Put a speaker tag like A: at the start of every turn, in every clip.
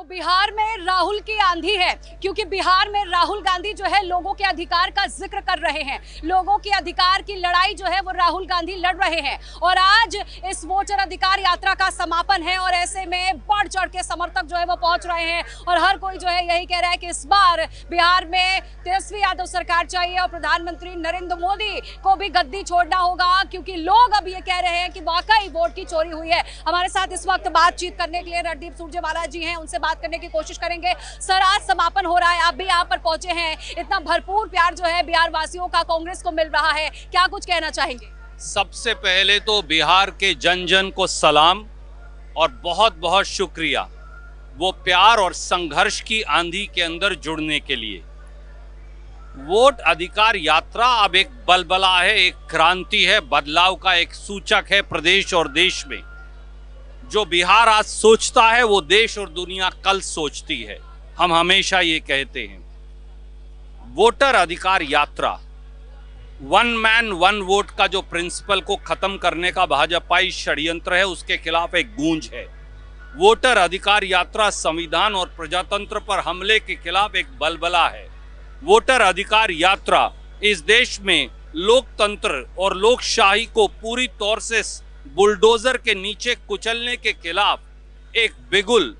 A: बिहार में राहुल की आंधी है, क्योंकि बिहार में राहुल गांधी जो है लोगों के अधिकार का जिक्र कर रहे हैं। लोगों के अधिकार की लड़ाई जो है वो राहुल गांधी लड़ रहे हैं और आज इस वोटर अधिकार यात्रा का समापन है और ऐसे में बढ़ चढ़ के समर्थक जो है वो पहुंच रहे हैं और हर कोई जो है यही कह रहा है कि इस बार बिहार में तेजस्वी यादव सरकार चाहिए और प्रधानमंत्री नरेंद्र मोदी को भी गद्दी छोड़ना होगा, क्योंकि लोग अब ये कह रहे हैं कि वाकई वोट की चोरी हुई है। हमारे साथ इस वक्त बातचीत करने के लिए रणदीप सुरजेवाला जी हैं, उनसे बात करने की कोशिश करेंगे। सर, आज समापन हो रहा है, आप भी यहाँ पर पहुंचे हैं, इतना भरपूर प्यार जो है बिहार वासियों का कांग्रेस को मिल रहा है, क्या कुछ कहना चाहेंगे?
B: सबसे पहले तो बिहार के जन जन को सलाम और बहुत बहुत शुक्रिया, वो प्यार और संघर्ष की आंधी के अंदर जुड़ने के लिए। वोट अधिकार यात्रा अब एक बलबला है, एक क्रांति है, बदलाव का एक सूचक है प्रदेश और देश में। जो बिहार आज सोचता है वो देश और दुनिया कल सोचती है। हम हमेशा ये कहते हैं, वोटर अधिकार यात्रा, वन मैन वन वोट का जो प्रिंसिपल को खत्म करने का भाजपाई षड्यंत्र है, उसके खिलाफ एक गूंज है। वोटर अधिकार यात्रा संविधान और प्रजातंत्र पर हमले के खिलाफ एक बलबला है। वोटर अधिकार यात्रा इस देश में लोकतंत्र और लोकशाही को पूरी तौर से बुलडोजर के नीचे कुचलने के खिलाफ एक बिगुल,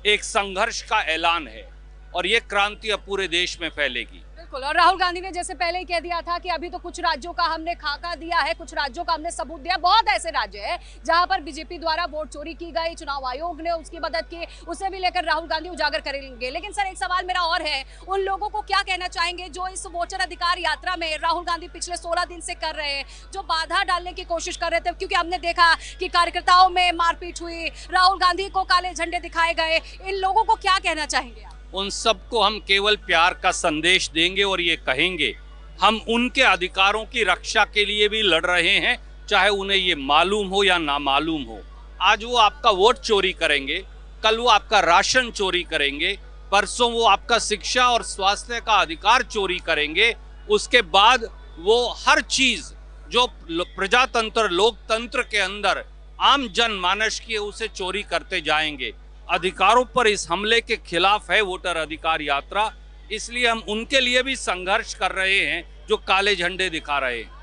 B: एक संघर्ष का ऐलान है और ये क्रांति अब पूरे देश में फैलेगी।
A: बिल्कुल, और राहुल गांधी ने जैसे पहले ही कह दिया था कि अभी तो कुछ राज्यों का हमने खाका दिया है, कुछ राज्यों का हमने सबूत दिया। बहुत ऐसे राज्य हैं जहां पर बीजेपी द्वारा वोट चोरी की गई, चुनाव आयोग ने उसकी मदद की, उसे भी लेकर राहुल गांधी उजागर करेंगे। लेकिन सर, एक सवाल मेरा और है, उन लोगों को क्या कहना चाहेंगे जो इस वोटर अधिकार यात्रा में राहुल गांधी पिछले 16 दिन से कर रहे हैं, जो बाधा डालने की कोशिश कर रहे थे? क्योंकि हमने देखा कि कार्यकर्ताओं में मारपीट हुई, राहुल गांधी को काले झंडे दिखाए गए। इन लोगों को क्या कहना चाहेंगे?
B: उन सबको हम केवल प्यार का संदेश देंगे और ये कहेंगे, हम उनके अधिकारों की रक्षा के लिए भी लड़ रहे हैं, चाहे उन्हें ये मालूम हो या ना मालूम हो। आज वो आपका वोट चोरी करेंगे, कल वो आपका राशन चोरी करेंगे, परसों वो आपका शिक्षा और स्वास्थ्य का अधिकार चोरी करेंगे, उसके बाद वो हर चीज जो प्रजातंत्र लोकतंत्र के अंदर आम जनमानस की है उसे चोरी करते जाएंगे। अधिकारों पर इस हमले के खिलाफ है वोटर अधिकार यात्रा, इसलिए हम उनके लिए भी संघर्ष कर रहे हैं जो काले झंडे दिखा रहे हैं,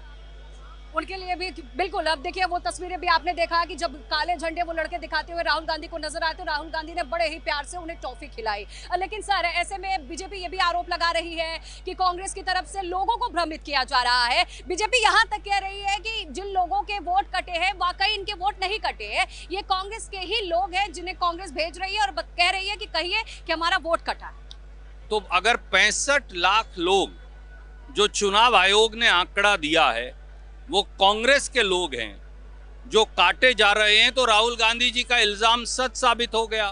A: उनके लिए भी। बिल्कुल, अब देखिए वो तस्वीरें भी आपने देखा कि जब काले झंडे वो लड़के दिखाते हुए राहुल गांधी को नजर आए तो राहुल गांधी ने बड़े ही प्यार से उन्हें टॉफी खिलाई। लेकिन सर, ऐसे में बीजेपी ये भी आरोप लगा रही है कि कांग्रेस की तरफ से लोगों को भ्रमित किया जा रहा है। बीजेपी यहाँ तक कह रही है कि जिन लोगों के वोट कटे हैं वाकई इनके वोट नहीं कटे हैं, ये कांग्रेस के ही लोग हैं जिन्हें कांग्रेस भेज रही है और कह रही है कि कहिए कि हमारा वोट कटा है।
B: तो अगर 65 लाख लोग जो चुनाव आयोग ने आंकड़ा दिया है वो कांग्रेस के लोग हैं जो काटे जा रहे हैं, तो राहुल गांधी जी का इल्जाम सच साबित हो गया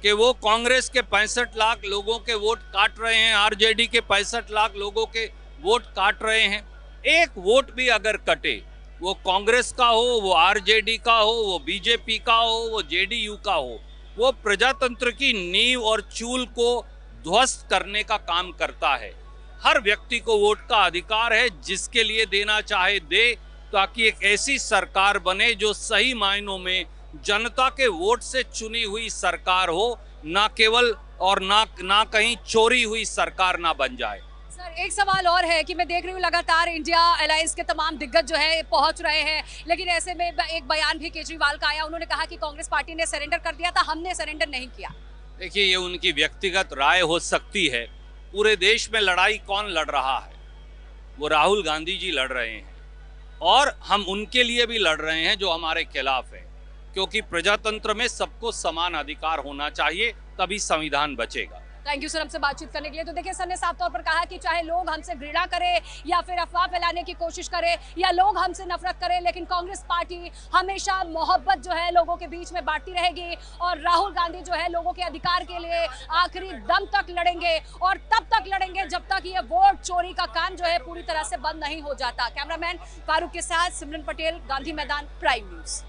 B: कि वो कांग्रेस के 65 लाख लोगों के वोट काट रहे हैं, आरजेडी के 65 लाख लोगों के वोट काट रहे हैं। एक वोट भी अगर कटे, वो कांग्रेस का हो, वो आरजेडी का हो, वो बीजेपी का हो, वो जेडीयू का हो, वो प्रजातंत्र की नींव और चूल को ध्वस्त करने का काम करता है। हर व्यक्ति को वोट का अधिकार है, जिसके लिए देना चाहे दे, ताकि एक ऐसी सरकार बने जो सही मायनों में जनता के वोट से चुनी हुई सरकार हो, ना केवल और ना कहीं चोरी हुई सरकार ना बन जाए।
A: सर, एक सवाल और है कि मैं देख रही हूँ लगातार इंडिया अलायंस के तमाम दिग्गज जो है पहुंच रहे हैं, लेकिन ऐसे में एक बयान भी केजरीवाल का आया, उन्होंने कहा कि कांग्रेस पार्टी ने सरेंडर कर दिया था, हमने सरेंडर नहीं किया।
B: देखिए, ये उनकी व्यक्तिगत राय हो सकती है। पूरे देश में लड़ाई कौन लड़ रहा है? वो राहुल गांधी जी लड़ रहे हैं और हम उनके लिए भी लड़ रहे हैं जो हमारे खिलाफ है, क्योंकि प्रजातंत्र में सबको समान अधिकार होना चाहिए, तभी संविधान बचेगा।
A: थैंक यू सर हमसे बातचीत करने के लिए। तो देखिए, सर ने साफ तौर पर कहा कि चाहे लोग हमसे घृणा करें या फिर अफवाह फैलाने की कोशिश करें या लोग हमसे नफरत करें, लेकिन कांग्रेस पार्टी हमेशा मोहब्बत जो है लोगों के बीच में बांटती रहेगी और राहुल गांधी जो है लोगों के अधिकार के लिए आखिरी दम तक लड़ेंगे और तब तक लड़ेंगे जब तक ये वोट चोरी का काम जो है पूरी तरह से बंद नहीं हो जाता। कैमरामैन फारूक के साथ सिमरन पटेल, गांधी मैदान, प्राइम न्यूज।